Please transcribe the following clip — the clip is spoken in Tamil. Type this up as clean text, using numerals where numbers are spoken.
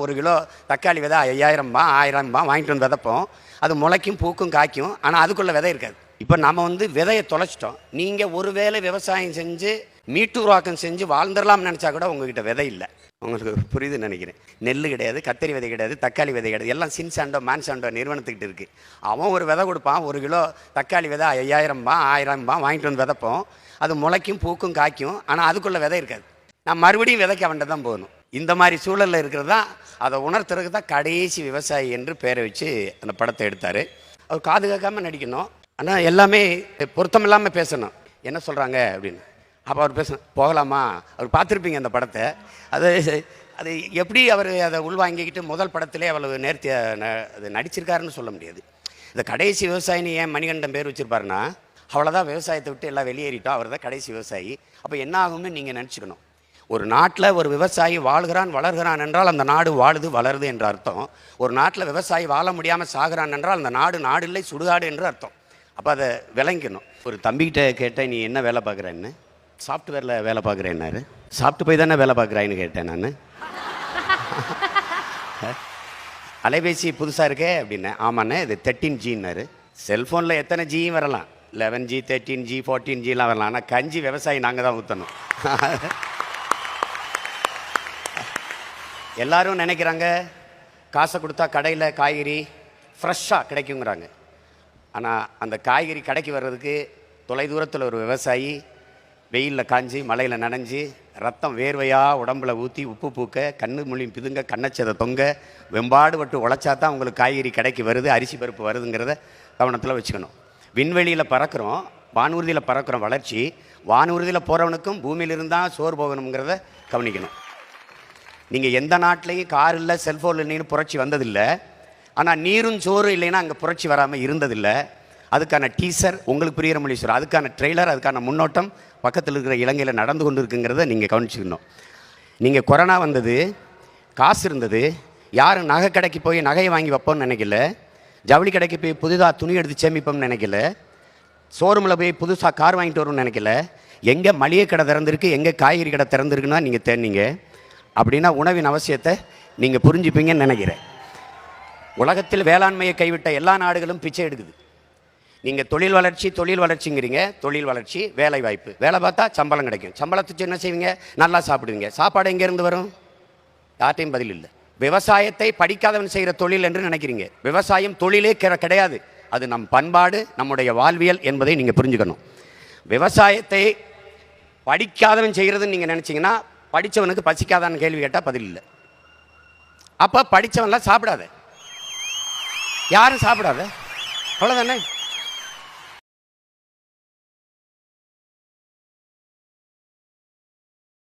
ஒரு கிலோ தக்காளி விதை 5000 1000 வாங்கிட்டு வந்து விதைப்போம். அது முளைக்கும், பூக்கும், காய்க்கும். ஆனால் அதுக்குள்ளே விதை இருக்காது. இப்போ நம்ம விதையை தொலைச்சிட்டோம். நீங்கள் ஒரு வேளை விவசாயம் செஞ்சு மீட்டுருவாக்கம் செஞ்சு வாழ்ந்துடலாம்னு நினச்சா கூட உங்ககிட்ட விதை இல்லை. உங்களுக்கு புரியுதுன்னு நினைக்கிறேன். நெல் கிடையாது, கத்தரி விதை கிடையாது, தக்காளி விதை கிடையாது. எல்லாம் சின்சாண்டோ மான்சாண்டோ நிறுவனத்துக்கிட்ட இருக்குது. அவன் ஒரு விதை கொடுப்பான். ஒரு கிலோ தக்காளி விதை 5000 1000 வாங்கிட்டு வந்து விதைப்போம். அது முளைக்கும், பூக்கும், காய்க்கும். ஆனால் அதுக்குள்ளே விதை இருக்காது. நான் மறுபடியும் விதைக்க வேண்ட தான் போகணும். இந்த மாதிரி சூழலில் இருக்கிறது தான் அதை உணர்த்துறதுக்கு தான் கடைசி விவசாயி என்று பேரை வச்சு அந்த படத்தை எடுத்தார். அவர் காது கேட்காமல் நடிக்கணும், ஆனால் எல்லாமே பொருத்தம் இல்லாமல் பேசணும். என்ன சொல்கிறாங்க அப்படின்னு. அப்போ அவர் பேசணும், போகலாமா? அவர் பார்த்துருப்பீங்க அந்த படத்தை. அது எப்படி அவர் அதை உள்வாங்கிக்கிட்டு முதல் படத்திலே அவ்வளவு நேர்த்தி அது நடிச்சிருக்காருன்னு சொல்ல முடியாது. இந்த கடைசி விவசாயின்னு ஏன் மணிகண்டன் பேர் வச்சுருப்பாருன்னா, அவ்வளோதான், விவசாயத்தை விட்டு எல்லாம் வெளியேறிட்டோம், அவர் தான் கடைசி விவசாயி. அப்போ என்ன ஆகும்னு நீங்கள் நினச்சிக்கணும். ஒரு நாட்டில் ஒரு விவசாயி வாழ்கிறான் வளர்கிறான் என்றால் அந்த நாடு வாழுது வளருது என்ற அர்த்தம். ஒரு நாட்டில் விவசாயி வாழ முடியாமல் சாகிறான் என்றால் அந்த நாடு இல்லை சுடுகாடு என்று அர்த்தம். அப்போ அதை விளங்கணும். ஒரு தம்பிக்கிட்ட கேட்டேன், நீ என்ன வேலை பார்க்குறேன்னு. சாஃப்ட்வேரில் வேலை பார்க்குறேன்னாரு. சாப்பிட்டு போய் தானே வேலை பார்க்குறான்னு கேட்டேன் நான். அலைபேசி புதுசாக இருக்கே அப்படின்னேன். ஆமாண்ணே, இது 13Gன்னாரு. செல்ஃபோனில் எத்தனை ஜியும் வரலாம், 11G 13G 14Gலாம் வரலாம். ஆனால் கஞ்சி விவசாயி நாங்கள் தான் ஊற்றணும். எல்லாரும் நினைக்கிறாங்க காசை கொடுத்தா கடையில் காய்கறி ஃப்ரெஷ்ஷாக கிடைக்குங்கிறாங்க. ஆனால் அந்த காய்கறி கடைக்கு வர்றதுக்கு தொலைதூரத்தில் ஒரு விவசாயி வெயிலில் காஞ்சி மழையில் நனைஞ்சி ரத்தம் வேர்வையாக உடம்புல ஊற்றி உப்பு பூக்க கண்ணு மொழி பிதுங்க கண்ணச்சதை தொங்க வெம்பாடு பட்டு உழைச்சா தான் உங்களுக்கு காய்கறி கடைக்கு வருது, அரிசி பருப்பு வருதுங்கிறத கவனத்தில் வச்சுக்கணும். விண்வெளியில் பறக்கிறோம், வானூர்தியில் பறக்கிறோம். வளர்ச்சி வானூர்தியில் போகிறவனுக்கும் பூமியில் இருந்தால் சோறு போகணுங்கிறத கவனிக்கணும். நீங்கள் எந்த நாட்டிலையும் கார் இல்லை, செல்ஃபோன் இல்லைன்னு புரட்சி வந்ததில்லை. ஆனால் நீரும் சோறு இல்லைன்னா அங்கே புரட்சி வராமல் இருந்ததில்லை. அதுக்கான டீசர் உங்களுக்கு புரிகிற மொழி சொல்கிறேன், அதுக்கான ட்ரெய்லர், அதுக்கான முன்னோட்டம் பக்கத்தில் இருக்கிற இலங்கையில் நடந்து கொண்டு இருக்குங்கிறத நீங்கள் கவனிச்சுக்கணும். நீங்கள் கொரோனா வந்தது, காசு இருந்தது, யாரும் நகை கடைக்கு போய் நகையை வாங்கி வைப்போம்னு நினைக்கல, ஜவுளி கடைக்கு போய் புதுதாக துணி எடுத்து சேமிப்போம்னு நினைக்கல, ஷோரூமில் போய் புதுசாக கார் வாங்கிட்டு வரும்னு நினைக்கல. எங்கே மளிகை கடை திறந்துருக்கு, எங்கே காய்கறி கடை திறந்துருக்குன்னா நீங்கள் தேடினீங்க. அப்படின்னா உணவின் அவசியத்தை நீங்கள் புரிஞ்சுப்பீங்கன்னு நினைக்கிறேன். உலகத்தில் வேளாண்மையை கைவிட்ட எல்லா நாடுகளும் பிச்சை எடுக்குது. நீங்கள் தொழில் வளர்ச்சிங்கிறீங்க. தொழில் வளர்ச்சி, வேலை வாய்ப்பு, வேலை பார்த்தா சம்பளம் கிடைக்கும். சம்பளத்துக்கு என்ன செய்வீங்க? நல்லா சாப்பிடுவீங்க. சாப்பாடு எங்கேருந்து வரும்? யார்ட்டையும் பதில் இல்லை. விவசாயத்தை படிக்காதவன் செய்கிற தொழில் என்று நினைக்கிறீங்க. விவசாயம் தொழிலே கிடையாது, அது நம் பண்பாடு, நம்முடைய வாழ்வியல் என்பதை நீங்கள் புரிஞ்சுக்கணும். விவசாயத்தை படிக்காதவன் செய்கிறதுன்னு நீங்கள் நினச்சிங்கன்னா படித்தவனுக்கு பசிக்காதான்னு கேள்வி கேட்டால் பதில் இல்லை. அப்போ படித்தவன்லாம் சாப்பிடாத, யாரும் சாப்பிடாத, அவ்வளோதானே.